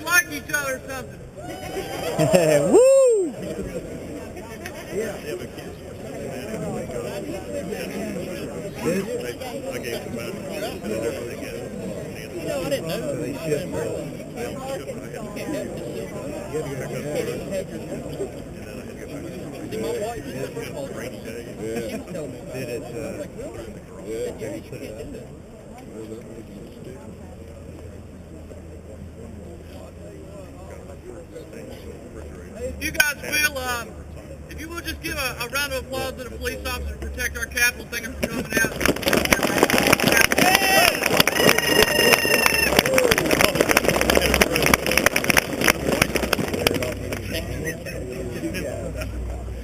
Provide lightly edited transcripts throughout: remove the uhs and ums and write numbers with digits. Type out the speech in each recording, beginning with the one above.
we like each other or something. Woo! I gave them back. I didn't know. My wife did it. You guys will, if you will just give a round of applause to the police officers to protect our Capitol. Thank them for coming out.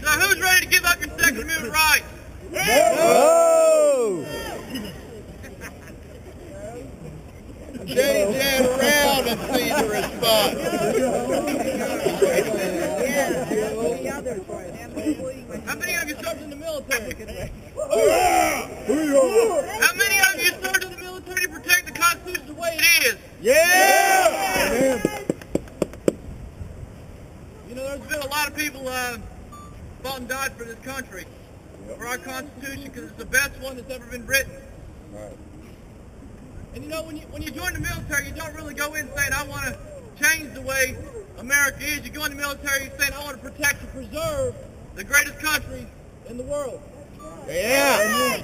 So who's ready to give up your Second Amendment rights? Oh! Change that around and see the response. How many of you served in the military? How many of you served in the military to protect the Constitution the way it is? Yeah! You know, there's been a lot of people fought and died for this country, for our Constitution, because it's the best one that's ever been written. And you know, when you join the military, you don't really go in saying, I want to change the way America is. You go in the military saying, I want to protect and preserve the greatest country in the world. Yeah!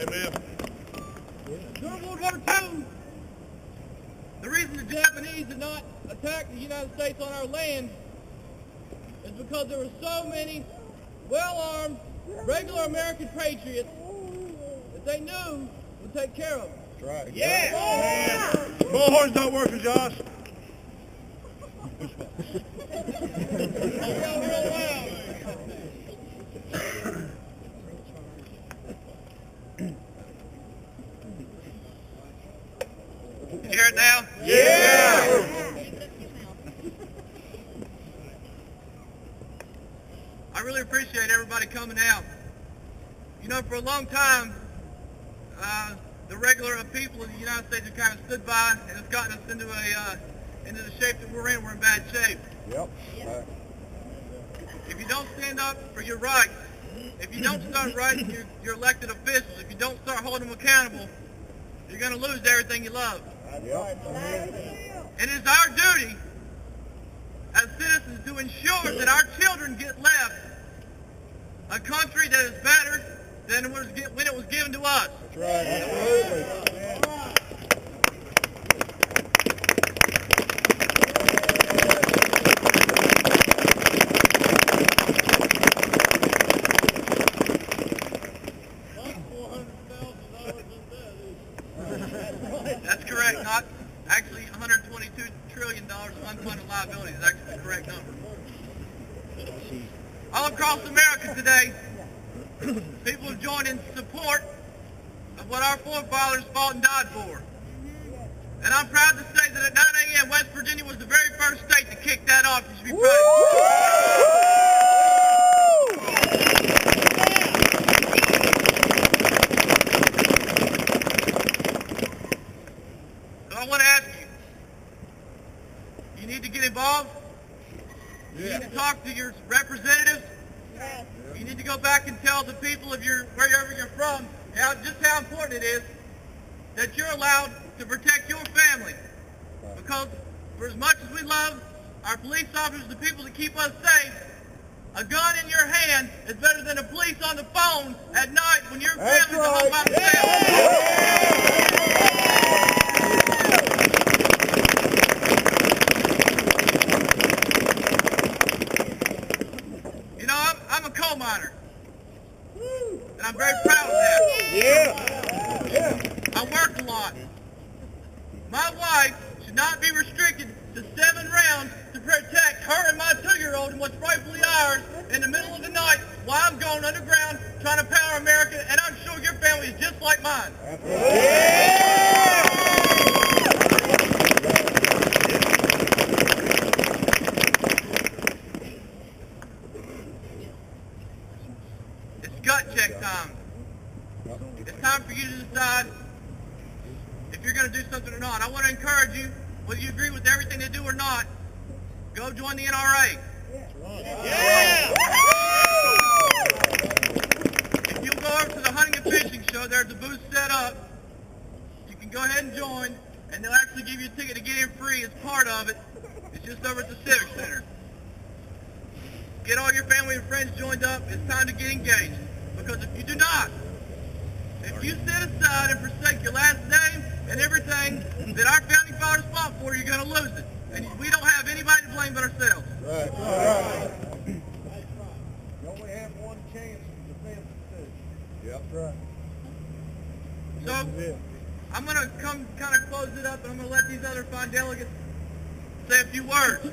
Amen. During World War II, the reason the Japanese did not attack the United States on our land is because there were so many well-armed, regular American patriots that they knew would take care of them. Right. Yeah! Bullhorn's not working, Josh. You hear it now? Yeah! I really appreciate everybody coming out. You know, for a long time, the regular people of the United States have kind of stood by, and it's gotten us into the shape that we're in. We're in bad shape. Yep. If you don't stand up for your rights, if you don't start writing your elected officials, if you don't start holding them accountable, you're going to lose everything you love. Yep. And it is our duty as citizens to ensure that our children get left a country that is better than when it was given to us. That's right. Absolutely. That's correct. Not actually $122 trillion of unfunded liabilities is actually the correct number. All across America today, people have joined in support of what our forefathers fought and died for. And I'm proud to say that at 9 a.m. West Virginia was the very first state to kick that off. You should be proud. So I want to ask you, you need to get involved. You need to talk to your representatives. You need to go back and tell the people of wherever you're from just how important it is that you're allowed to protect your family. Because for as much as we love our police officers, the people that keep us safe, a gun in your hand is better than a police on the phone at night when your family's home by themselves. You know, I'm a coal miner, and I'm very proud of that. Yeah. I work a lot. My wife should not be restricted to 7 rounds to protect her and my 2-year-old and what's rightfully ours in the middle of the night while I'm going underground trying to power America, and I'm sure your family is just like mine. It's gut check time. It's time for you to decide if you're going to do something or not. I want to encourage you whether you agree with everything they do or not, go join the NRA. Yeah! If you'll go over to the hunting and fishing show, there's a booth set up. You can go ahead and join, and they'll actually give you a ticket to get in free as part of it. It's just over at the Civic Center. Get all your family and friends joined up. It's time to get engaged. Because if you do not, if you set aside and forsake your last name and everything that our founding fathers fought for, you're going to lose it. And we don't have anybody to blame but ourselves. Right. You only have one chance to defend the city. Yep. Right. So, I'm going to come kind of close it up, and I'm going to let these other fine delegates say a few words.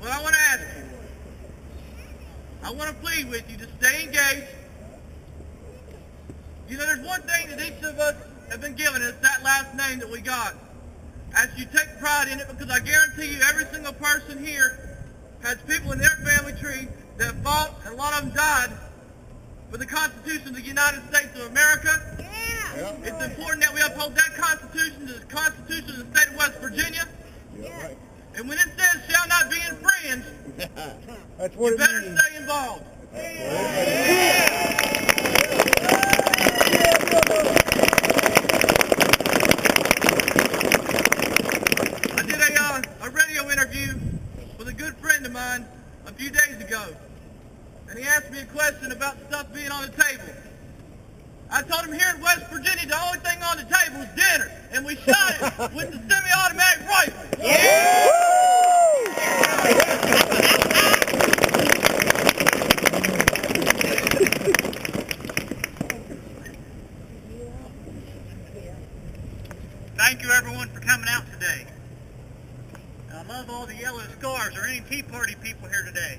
What I want to ask you, I want to plead with you to stay engaged. You know, there's one thing that each of us have been given, it's that last name that we got. As you take pride in it, because I guarantee you every single person here has people in their family tree that fought, and a lot of them died, for the Constitution of the United States of America. Yeah. It's important that we uphold that Constitution, the Constitution of the state of West Virginia. Yeah. Right. And when it says shall not be infringed, That's what you it better means. stay involved. I did a radio interview with a good friend of mine a few days ago, and he asked me a question about stuff being on the table. I told him here in West Virginia the only thing on the table is dinner, and we shot it with the semi-automatic rifle. Thank you everyone for coming out today. I love all the yellow scars or any Tea Party people here today.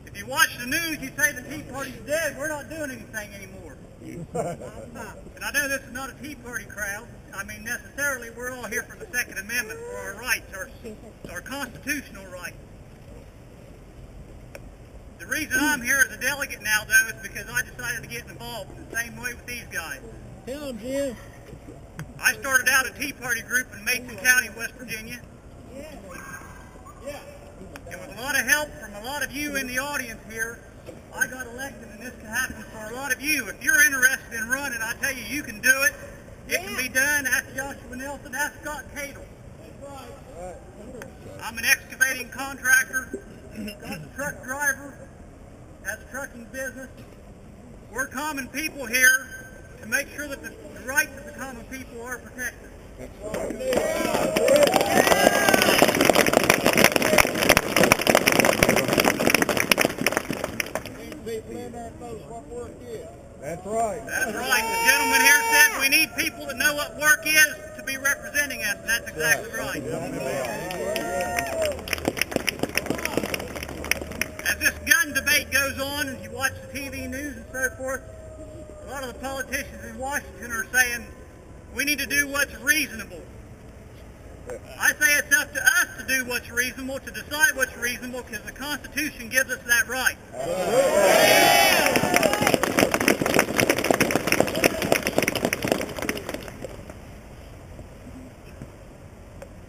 If you watch the news, you say the Tea Party's dead. We're not doing anything anymore. And I know this is not a Tea Party crowd. I mean, necessarily, we're all here for the Second Amendment, for our rights, our constitutional rights. The reason I'm here as a delegate now, though, is because I decided to get involved in the same way with these guys. Tell them, Jim. I started out a Tea Party group in Mason County, West Virginia. And with a lot of help from a lot of you in the audience here, I got elected, and this can happen for a lot of you. If you're interested in running, I tell you, you can do it. It can be done. Ask Joshua Nelson. Ask Scott Cadle. I'm an excavating contractor. Scott's a truck driver. Has a trucking business. We're common people here to make sure that the rights of the common people are protected. That's right. That's right. The gentleman here said we need people that know what work is to be representing us, and that's exactly right. As this gun debate goes on, as you watch the TV news and so forth, a lot of the politicians in Washington are saying we need to do what's reasonable. I say it's up to us to do what's reasonable, to decide what's reasonable, because the Constitution gives us that right.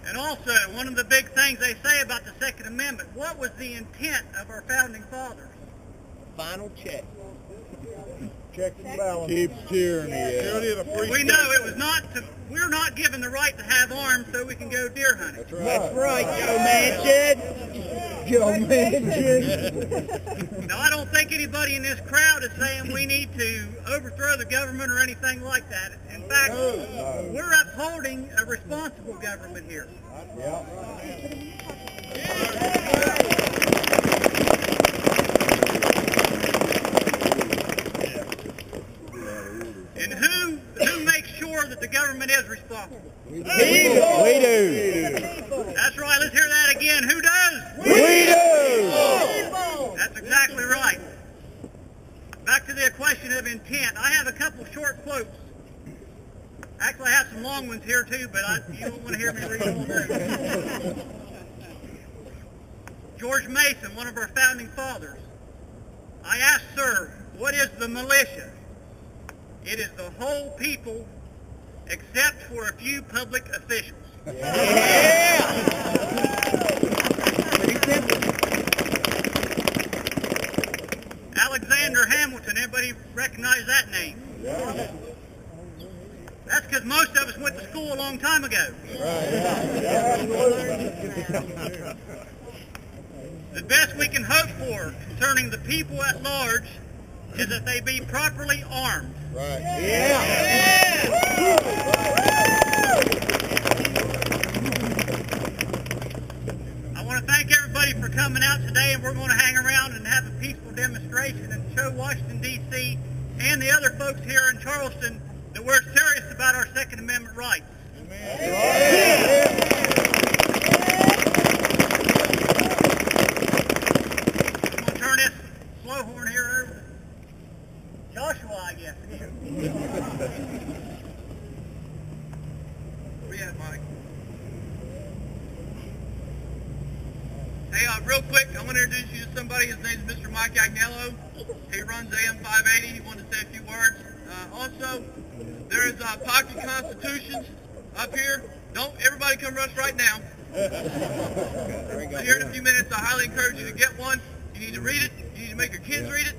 And also, one of the big things they say about the Second Amendment, what was the intent of our founding fathers? Final check. Check and balance. Keeps tyranny out. We know it was not to, we're not given the right to have arms so we can go deer hunting. That's right, Joe Manchin. Joe Manchin. Now, I don't think anybody in this crowd is saying we need to overthrow the government or anything like that. In fact, we're upholding a responsible government here. Yeah. And who makes sure that the government is responsible? We do. That's right. Let's hear that again. Who does? We do. That's exactly right. Back to the question of intent. I have a couple short quotes. Actually, I have some long ones here too, but you don't want to hear me read all those. George Mason, one of our founding fathers. I asked, sir, what is the militia? It is the whole people except for a few public officials. Alexander Hamilton, everybody recognize that name? That's because most of us went to school a long time ago. The best we can hope for concerning the people at large is that they be properly armed. Right. I want to thank everybody for coming out today, and we're going to hang around and have a peaceful demonstration and show Washington, D.C. and the other folks here in Charleston that we're serious about our Second Amendment rights. I'm going to turn this slow horn here over to Joshua, I guess. Where you at, Mike? Hey, real quick, I want to introduce you to somebody. His name is Mr. Mike Agnello. He runs AM 580. He wanted to say a few words. Also, there's pocket constitutions up here. Don't everybody come rush right now. But here in a few minutes, I highly encourage you to get one. You need to read it. You need to make your kids read it,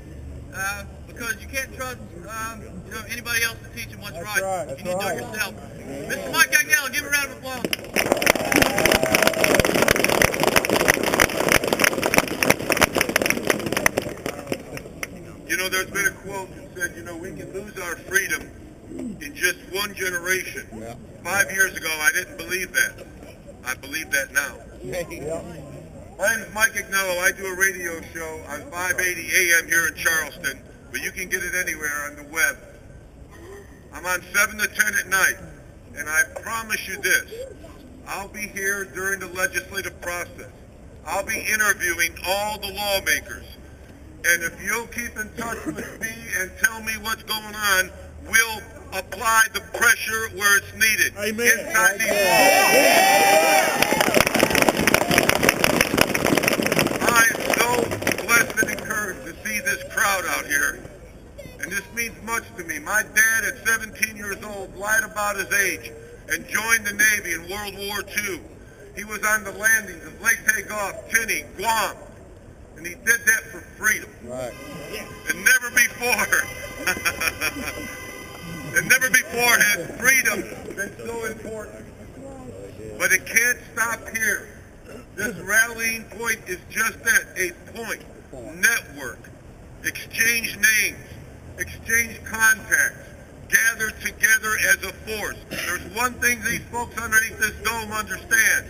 because you can't trust anybody else to teach them what's right. You need to do it yourself. Mr. Mike Agnello, give him a round of applause. You know, there's been a quote that said, we can lose our freedom in just one generation. 5 years ago, I didn't believe that. I believe that now. My name is Mike Agnello. I do a radio show on 580 AM here in Charleston, but you can get it anywhere on the web. I'm on 7 to 10 at night, and I promise you this. I'll be here during the legislative process. I'll be interviewing all the lawmakers. And if you'll keep in touch with me and tell me what's going on, we'll apply the pressure where it's needed. Amen. Inside these walls. I am so blessed and encouraged to see this crowd out here. And this means much to me. My dad at 17 years old lied about his age and joined the Navy in World War II. He was on the landings of Lake Tagoff, Tinney, Guam. And he did that for freedom. Right. And never before. And never before has freedom been so important. But it can't stop here. This rallying point is just that, a point. Network. Exchange names. Exchange contacts. Gather together as a force. There's one thing these folks underneath this dome understand.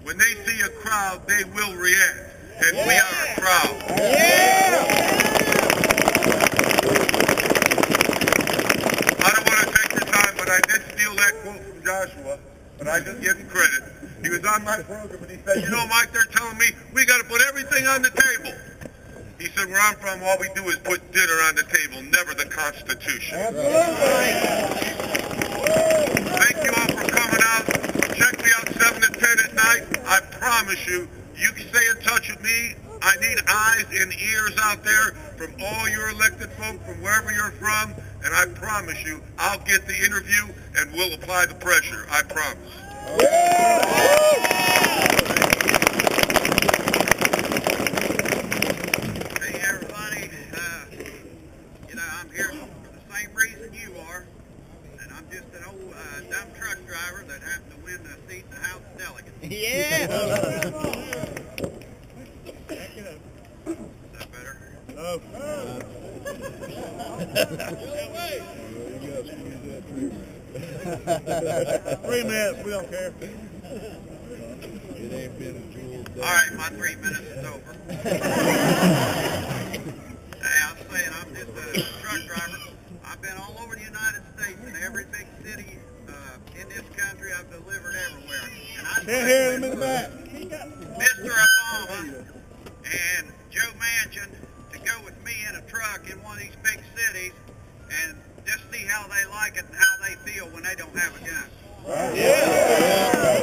When they see a crowd, they will react. And we are a crowd. I don't want to take your time, but I did steal that quote from Joshua, but I just give him credit. He was on my program and he said, Mike, they're telling me we got to put everything on the table. He said, where I'm from, all we do is put dinner on the table, never the Constitution. Thank you all for coming out. Check me out 7 to 10 at night. I promise you, you can stay in touch with me. I need eyes and ears out there from all your elected folk, from wherever you're from, and I promise you, I'll get the interview and we'll apply the pressure. I promise. Hey, everybody. I'm here for the same reason you are, and I'm just an old dumb truck driver that happened to win the seat in the House of Delegates. Yeah. Is that better? No. 3 minutes, we don't care. It ain't been a jewel. All right, my 3 minutes is over. Hey, I'm saying I'm just a truck driver. I've been all over the United States, in every big city in this country. I've delivered everywhere. And I Can't hear him in the back. Mr. Obama and Joe Manchin to go with me in a truck in one of these big cities and just see how they like it and how they feel when they don't have a gun. Yeah.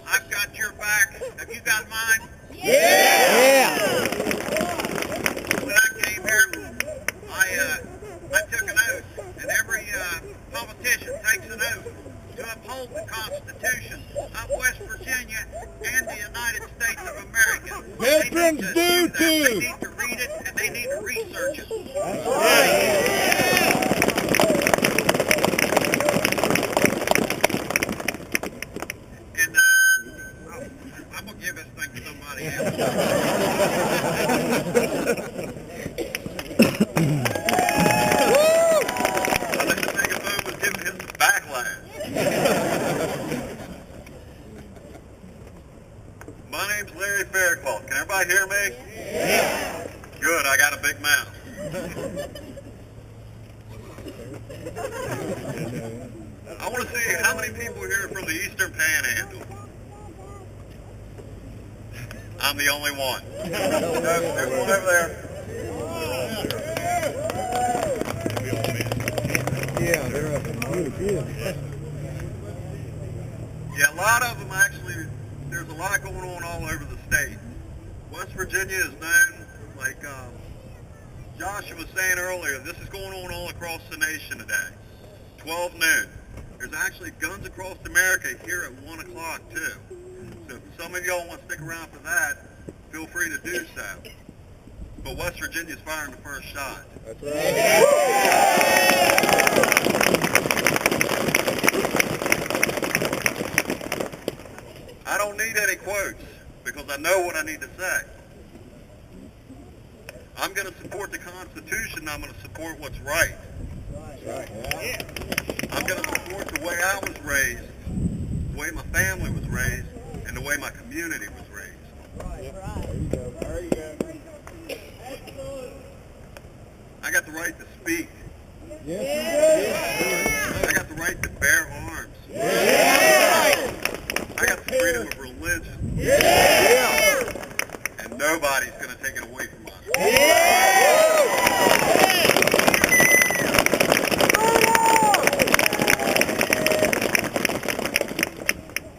I've got your back. Have you got mine? need to read it, and they need to research it. And I'm going to give this thing to somebody else. I think the megaphone was giving him some backlash. My name's Larry Faircloth. Can everybody hear me? Yeah. Good, I got a big mouth. I want to see how many people here are from the Eastern Panhandle. I'm the only one. There's one over there. Yeah, they're up in good. Yeah, a lot of them actually, there's a lot going on all over the state. West Virginia is known, like Josh was saying earlier, this is going on all across the nation today. 12 noon. There's actually Guns Across America here at 1 o'clock too. So if some of y'all want to stick around for that, feel free to do so. But West Virginia's firing the first shot. That's right. I don't need any quotes because I know what I need to say. I'm going to support the Constitution. I'm going to support what's right. Right. Yeah. I'm going to support the way I was raised, the way my family was raised, and the way my community was raised. Right. There you go. I got the right to speak. Yes, I got the right to bear arms. I got the freedom of religion. And nobody's going to take it away from us.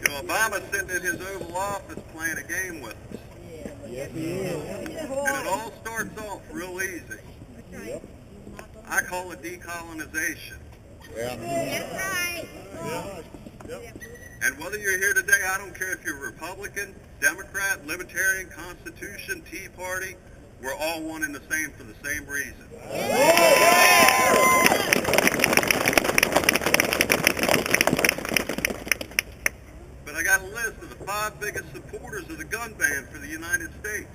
You know, Obama's sitting in his Oval Office playing a game with us. Yes, he is. And it all starts off real easy. Yep. I call it decolonization. Yeah. That's right. Yep. And whether you're here today, I don't care if you're Republican, Democrat, Libertarian, Constitution, Tea Party, we're all one and the same for the same reason. But I got a list of the 5 biggest supporters of the gun ban for the United States.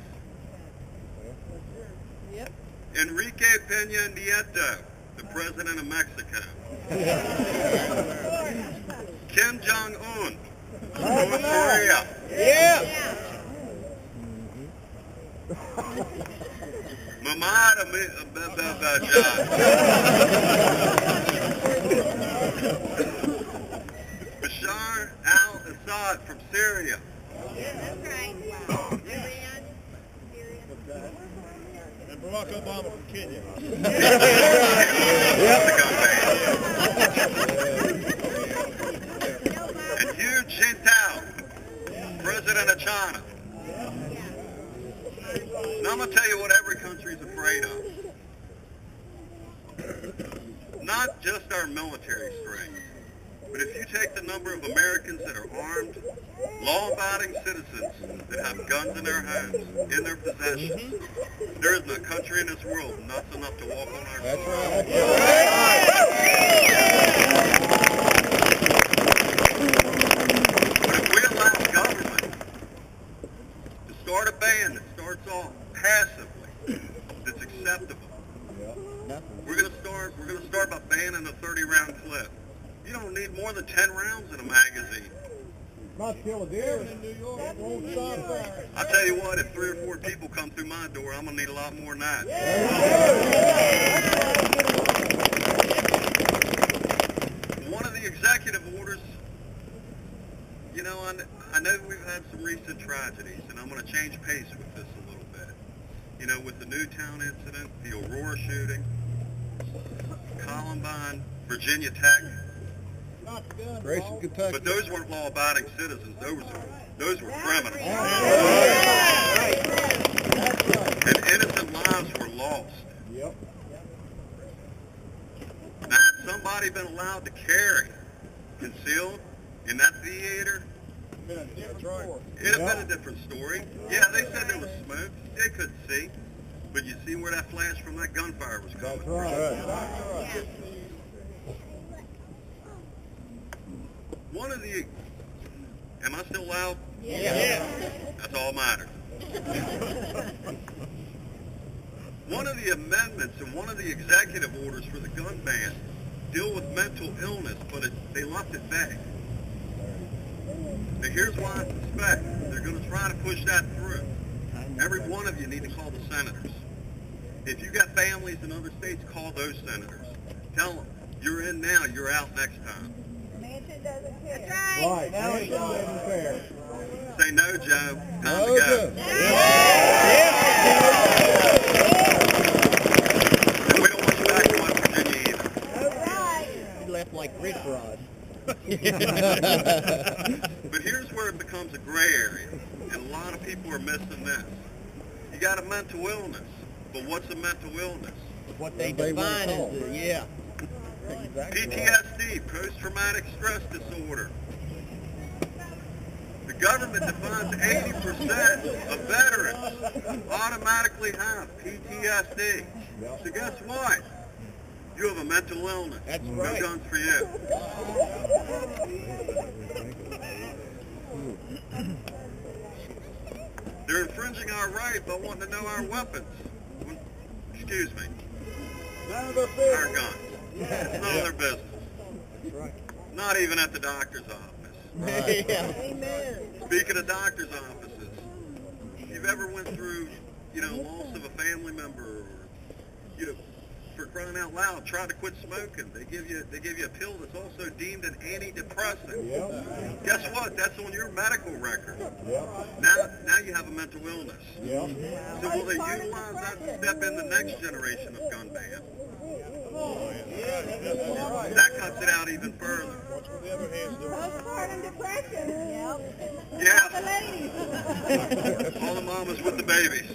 Yep. Enrique Peña Nieto, the president of Mexico. Kim Jong-un, North Korea. Yeah. Mahmoud Bashar al-Assad from Syria. That's right. Wow. Iran. And Barack Obama from Kenya. And Hu Jintao, president of China. Now I'm going to tell you what every country's afraid of. Not just our military strength, but if you take the number of Americans that are armed, law-abiding citizens that have guns in their homes, in their possession, there isn't a country in this world nuts enough to walk on our That's soil. right. But if we allow government to start a ban that starts off passively, that's acceptable, we're going to start by banning a 30-round clip. You don't need more than 10 rounds in a magazine. Not kill a deer in New York. Won't stop there. I tell you what, if 3 or 4 people come through my door, I'm going to need a lot more than that. One of the executive orders, you know, I know we've had some recent tragedies, and I'm going to change pace with this a little bit. You know, with the Newtown incident, the Aurora shooting, Columbine, Virginia Tech. Grayson, Kentucky. But those weren't law-abiding citizens. Those were criminals. And innocent lives were lost. Yep. Now, had somebody been allowed to carry concealed in that theater, That's right. it'd have been a different story. Yeah, they said there was smoke. They couldn't see. But you see where that flash from that gunfire was coming That's from. right. One of the, am I still loud? Yeah. That's all matters. One of the amendments and one of the executive orders for the gun ban deal with mental illness, but they left it vague. Now here's why I suspect they're going to try to push that through. Every one of you need to call the senators. If you got families in other states, call those senators. Tell them, you're in now, you're out next time. That's right. Right. Mansion doesn't care. Say no, Joe. Time to go. And we don't want you back in West Virginia either. That's right. He left like Rick Rod. But here's where it becomes a gray area, and a lot of people are missing this. You got a mental illness, but what's a mental illness? What they Everybody define wants as, all. yeah. Exactly. PTSD, post-traumatic stress disorder. The government defines 80% of veterans automatically have PTSD. So guess what? You have a mental illness. That's No right. guns for you. They're infringing our right by wanting to know our weapons. Excuse me. None of their Our business. guns. It's none of their business. That's right. Not even at the doctor's office. Yeah. Amen. Speaking of doctor's offices, if you've ever went through, loss of a family member, or, for crying out loud, try to quit smoking. They give you a pill that's also deemed an antidepressant. Yep. Guess what? That's on your medical record. Yep. Now you have a mental illness. Yep. So will they utilize that to step in the next generation of gun ban? That cuts it out even further. Postpartum depression. Yep. Yeah. The ladies. All the mamas with the babies.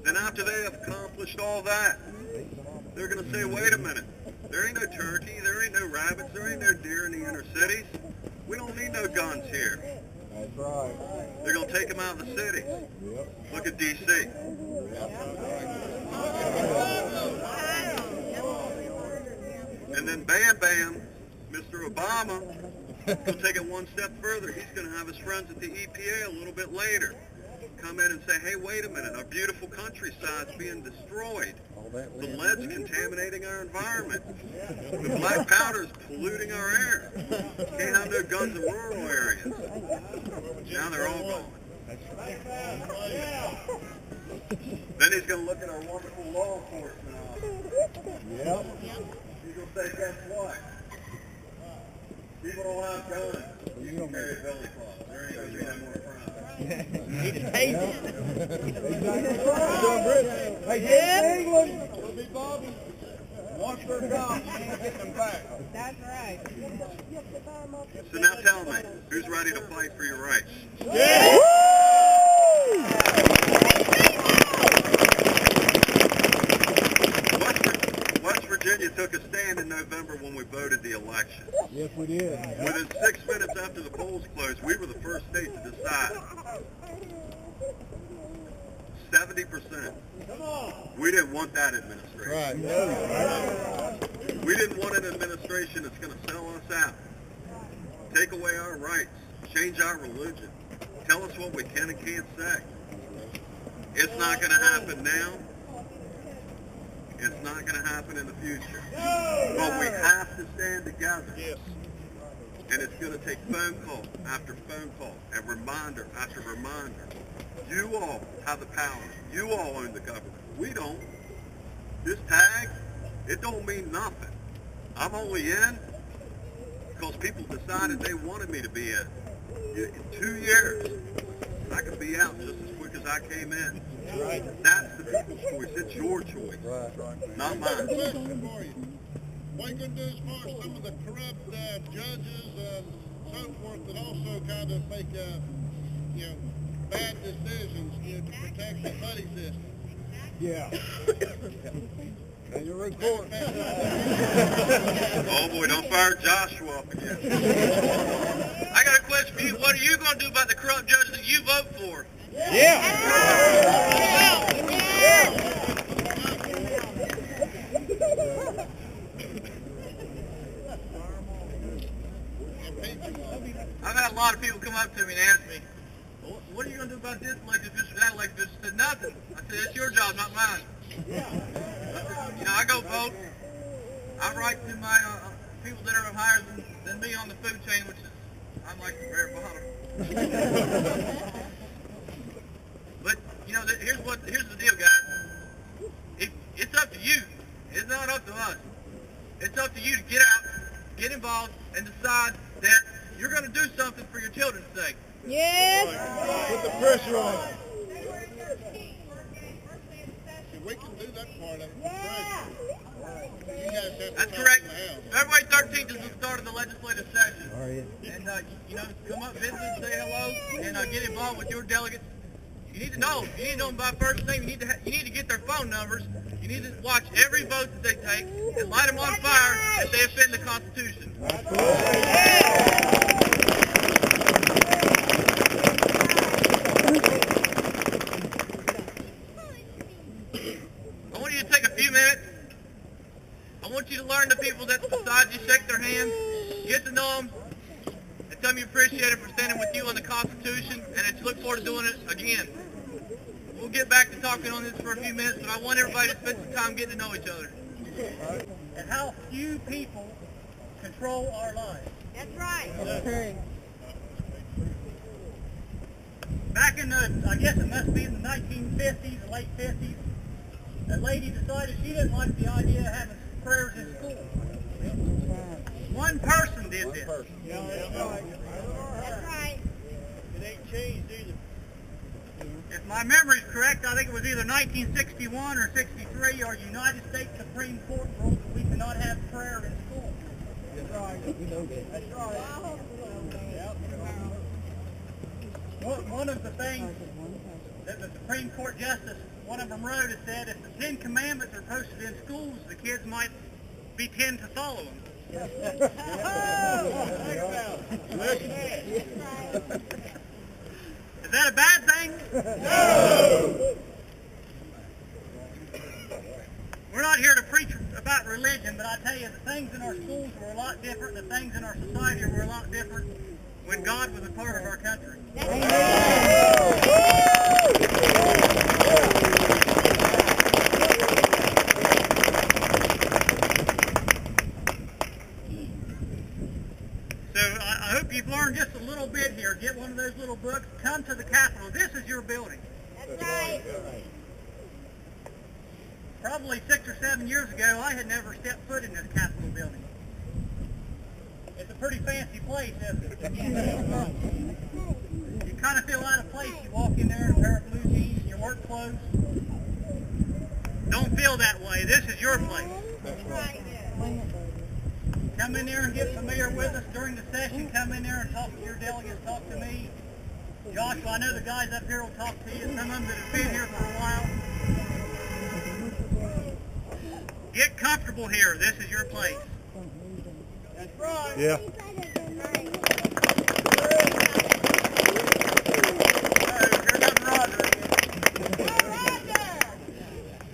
Then after they have accomplished all that, they're going to say, wait a minute, there ain't no turkey, there ain't no rabbits, there ain't no deer in the inner cities. We don't need no guns here. That's right. They're going to take them out of the cities. Yep. Look at D.C. And then bam, bam, Mr. Obama will take it one step further. He's going to have his friends at the EPA a little bit later come in and say, hey, wait a minute, our beautiful countryside's being destroyed. The lead's contaminating our environment. The black powder's polluting our air. Can't have no guns in rural areas. Now they're all gone. Then he's going to look at our wonderful law enforcement officers. Yep. He's going to say, guess what? People don't have guns. You can carry a billy club. There ain't going to be no more crime. He just hates it. Exactly right. Hey, get to England. We'll be Bobby. Once they're gone, you can't get them back. That's right. So now tell me, who's ready to fight for your rights? West Virginia took a stand in November when we voted the election. Yes, we did. Within 6 minutes after the polls closed, we were the first state to decide. 70%. We didn't want that administration. Right. We didn't want an administration that's going to sell us out, take away our rights, change our religion, tell us what we can and can't say. It's not going to happen now. It's not going to happen in the future. But we have to stand together. Yes. And it's going to take phone call after phone call and reminder after reminder. You all have the power. You all own the government. We don't. This tag, it don't mean nothing. I'm only in because people decided they wanted me to be in. In 2 years, I could be out just as quick as I came in. Right. That's the people's choice. It's your choice, Right. not mine. Question for you. What are you going to do as far as some of the corrupt judges and so forth that also kind of make, bad decisions, to protect the buddy system? Yeah. And you're recording. Oh boy, don't fire Joshua up again. I got a question for What are you going to do about the corrupt judges that you vote for? I've had a lot of people come up to me and ask me, what are you going to do about this election, this or that election? I said, nothing. I said, it's your job, not mine. You know, I go vote. I write to my people that are higher than me on the food chain, which is, I'm like the very bottom. But, you know, here's the deal, guys. It's up to you. It's not up to us. It's up to you to get out, get involved, and decide that you're going to do something for your children's sake. Yes. Put the pressure on. We can do that part of it. Yeah. You guys have to That's talk correct. in the house. February 13th is the start of the legislative session. And, you know, come up, visit, say hello, and get involved with your delegates. You need to know. You need to know them by first name. You need to get their phone numbers. You need to watch every vote that they take and light them on fire if they offend the Constitution. I want you to take a few minutes. I want you to learn the people that's beside you, shake their hands, get to know them, and tell them you appreciate it for standing with you on the Constitution, and that you look forward to doing it again. We'll get back to talking on this for a few minutes, but I want everybody to spend some time getting to know each other. And how few people control our lives. That's right. Back in the, I guess it must be in the 1950s, late 50s, a lady decided she didn't like the idea of having prayers in school. One person did this. That's right. It ain't changed either. If my memory's correct, I think it was either 1961 or 63, our United States Supreme Court ruled that we cannot have prayer in school. That's right. We know that. That's right. Yep. One of the things that the Supreme Court Justice, one of them wrote, it said if the 10 Commandments are posted in schools, the kids might be 10 to follow them. Is that a bad thing? No! We're not here to preach about religion, but I tell you, the things in our schools were a lot different, the things in our society were a lot different when God was a part of our country. So I hope you've learned just a little bit here. Get one of those little books. Come to the Capitol. This is your building. That's right. Probably 6 or 7 years ago, I had never stepped foot in this Capitol building. It's a pretty fancy place, isn't it? You kind of feel out of place. You walk in there in a pair of blue jeans and your work clothes. Don't feel that way. This is your place. That's right. Come in there and get familiar with us during the session. Come in there and talk to your delegates. Talk to me. Joshua, I know the guys up here will talk to you. Some of them that have been here for a while. Get comfortable here. This is your place. That's right. Yeah.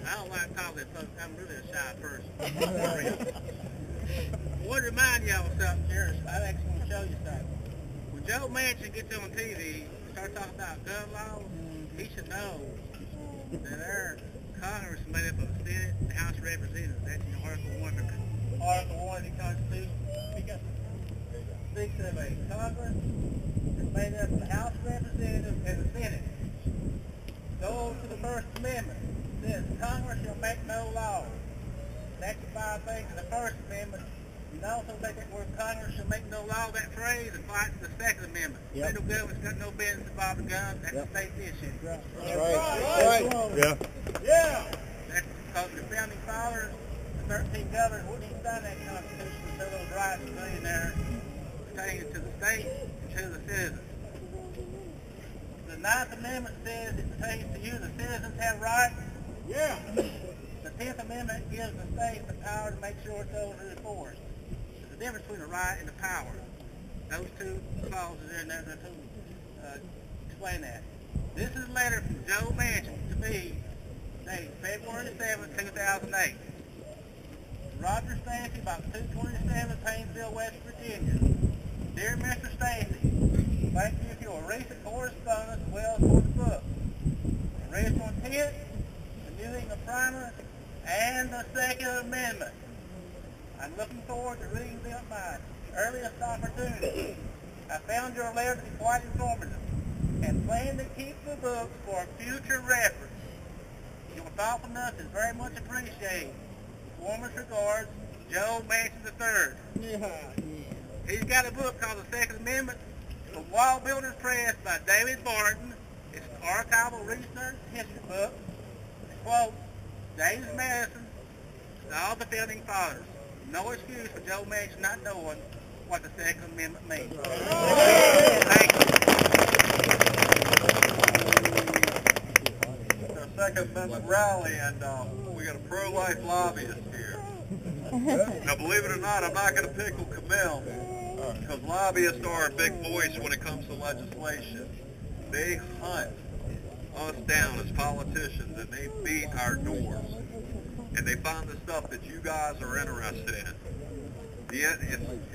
I don't like talking to folks. I'm really a shy person. I want to remind y'all of something here. I actually want to show you something. When Joe Manchin gets on TV and starts talking about gun laws, he should know that our Congress is made up of the Senate and the House of Representatives. That's in Article 1 of the Constitution. Speaks of a Congress that's made up of the House of Representatives and the Senate. Go to the First Amendment. It says Congress shall make no laws. That's the 5 things in the First Amendment. You can also take that word Congress shall make no law, that phrase, and apply it to the Second Amendment. Yep. Federal government's got no business involving guns. That's a state issue. That's right. Yeah. Yeah. That's because the founding fathers, the 13 governors, wouldn't even sign that Constitution until those rights were in there pertaining to the state and to the citizens. The 9th Amendment says it pertains to you, the citizens have rights. Yeah. The 10th Amendment gives the state the power to make sure it's those who enforce. There's a difference between a right and a power. Those two clauses in there that explain that. This is a letter from Joe Manchin to me, dated February 7, 2008. Roger Stacy, about 227 Painesville, West Virginia. Dear Mr. Stacy, thank you for your recent correspondence as well as for the book. The original intent, the New England Primer, and the Second Amendment. I'm looking forward to reading them at my earliest opportunity. I found your letter to be quite informative and plan to keep the books for future reference. Your thoughtfulness is very much appreciated. Warmest regards, Joe Manchin III. He's got a book called The Second Amendment from Wall Builders Press by David Barton. It's an archival research history book. Quote, James Madison and all the founding fathers. No excuse for Joe Manchin not knowing what the Second Amendment means. Thank you. It's our Second Amendment rally, and we got a pro-life lobbyist here. Now, believe it or not, I'm not going to pickle Camille, because lobbyists are a big voice when it comes to legislation. They hunt us down as politicians, and they beat our doors. And they find the stuff that you guys are interested in.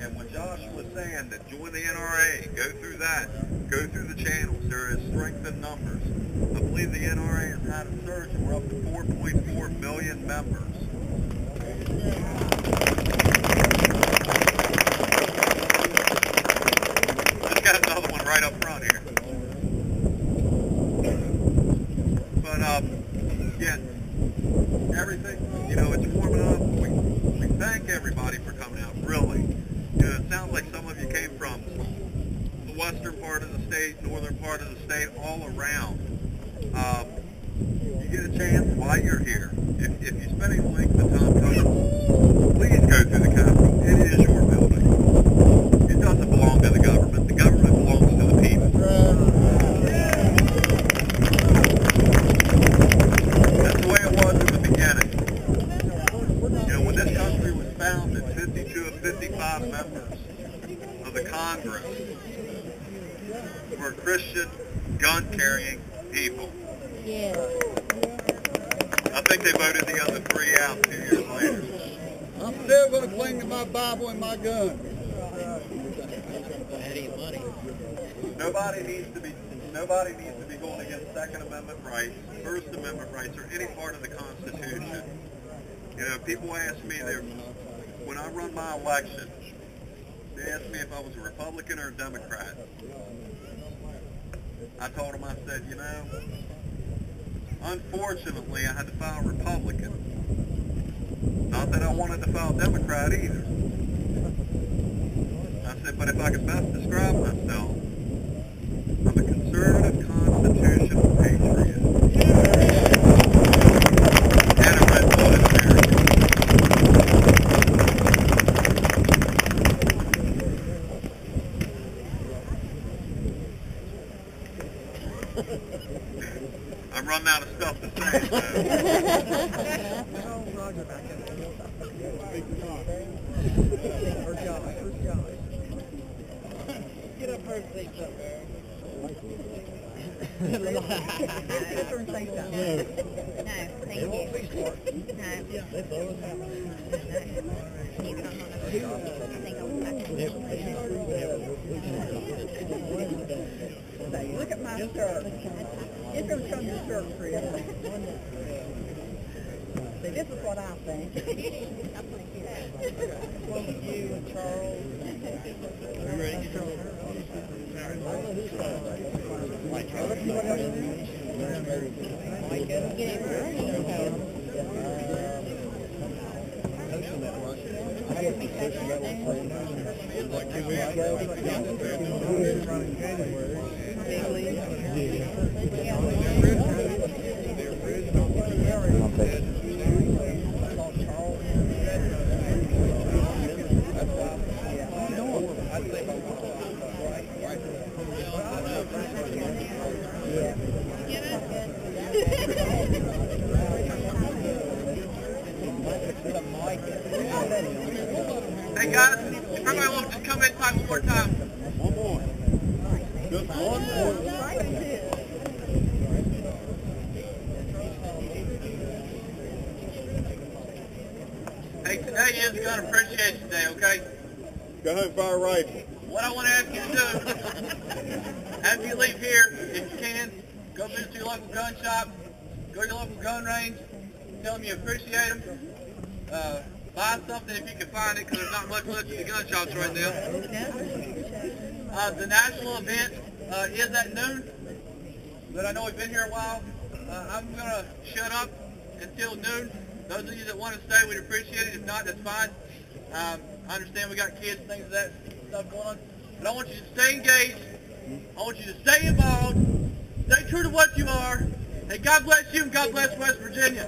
And when Josh was saying that join the NRA, go through that, go through the channels, there is strength in numbers. I believe the NRA has had a surge and we're up to 4.4 million members. Just got another one right up front here. But, yeah, everything, it's warming up. We thank everybody for coming out, really. It sounds like some of you came from the western part of the state, northern part of the state, all around. You get a chance while you're here. If you spend any length of time coming, please go through the Capitol. It is your building. It doesn't belong to the government. The government belongs to the people. That's the way it was in the beginning. When this country was founded, 52 of 55 members of the Congress were Christian, gun-carrying people. Yeah. I think they voted the other three out 2 years later. I'm still going to cling to my Bible and my gun. Nobody needs to be going against Second Amendment rights, First Amendment rights, or any part of the Constitution. People ask me, when I run my election, they asked me if I was a Republican or a Democrat. I told them, I said, unfortunately, I had to file Republican. Not that I wanted to file Democrat either. I said, but if I could best describe myself, I'm a conservative, constitutional patriot. And a red-blooded American. I'm running out of stuff to say, so. Get up here and say something. No, thank you. Look at my shirt. It's going to show your shirt, Chris. See, this is what I think. One with you and Charles. You ready? Hey guys, everybody will just come inside one more time. today is Gun Appreciation Day, okay? Go home and fire a rifle. What I want to ask you to do, after you leave here, if you can, go visit your local gun shop, go to your local gun range, tell them you appreciate them, buy something if you can find it, because there's not much left in the gun shops right now. The national event is at noon, but I know we've been here a while. I'm going to shut up until noon. Those of you that want to stay, we'd appreciate it. If not, that's fine. I understand we got kids, things of that stuff going on. But I want you to stay engaged. I want you to stay involved. Stay true to what you are. And God bless you and God bless West Virginia.